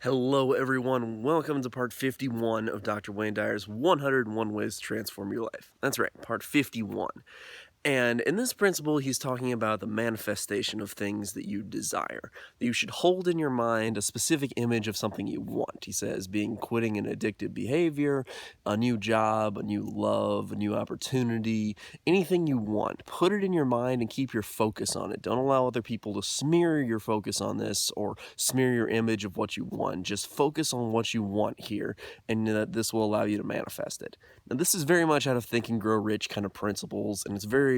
Hello everyone, welcome to part 51 of Dr. Wayne Dyer's 101 Ways to Transform Your Life. That's right, part 51. And in this principle, he's talking about the manifestation of things that you desire. That you should hold in your mind a specific image of something you want. He says being quitting an addictive behavior, a new job, a new love, a new opportunity, anything you want. Put it in your mind and keep your focus on it. Don't allow other people to smear your focus on this or smear your image of what you want. Just focus on what you want here, and this will allow you to manifest it. Now, this is very much out of Think and Grow Rich kind of principles, and it's a very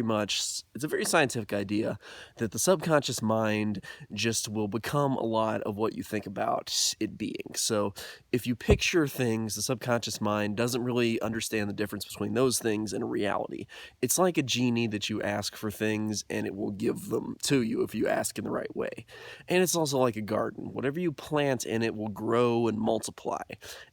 scientific idea that the subconscious mind just will become a lot of what you think about it being. So if you picture things, the subconscious mind doesn't really understand the difference between those things and reality. It's like a genie that you ask for things and it will give them to you if you ask in the right way. And it's also like a garden. Whatever you plant in it will grow and multiply.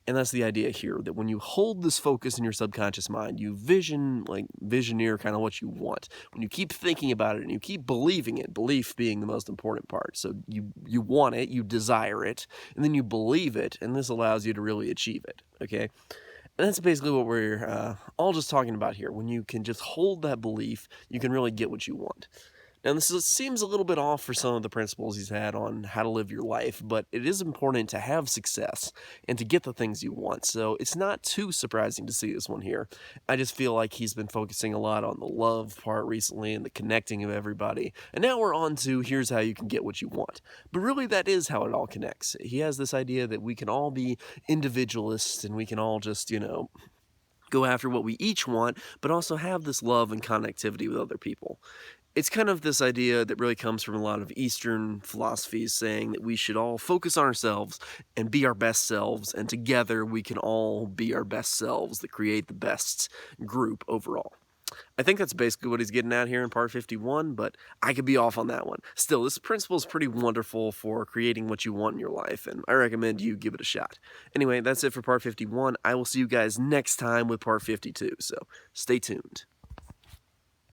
And that's the idea here, that when you hold this focus in your subconscious mind, you visioneer kind of what you want. When you keep thinking about it and you keep believing it, belief being the most important part. So you want it, you desire it, and then you believe it, and this allows you to really achieve it, okay? And that's basically what we're all just talking about here. When you can just hold that belief, you can really get what you want. Now, seems a little bit off for some of the principles he's had on how to live your life, but it is important to have success and to get the things you want. So it's not too surprising to see this one here. I just feel like he's been focusing a lot on the love part recently and the connecting of everybody. And now we're on to here's how you can get what you want. But really, that is how it all connects. He has this idea that we can all be individualists and we can all just, go after what we each want, but also have this love and connectivity with other people. It's kind of this idea that really comes from a lot of Eastern philosophies saying that we should all focus on ourselves and be our best selves, and together we can all be our best selves that create the best group overall. I think that's basically what he's getting at here in part 51, but I could be off on that one. Still, this principle is pretty wonderful for creating what you want in your life, and I recommend you give it a shot. Anyway, that's it for part 51. I will see you guys next time with part 52, so stay tuned.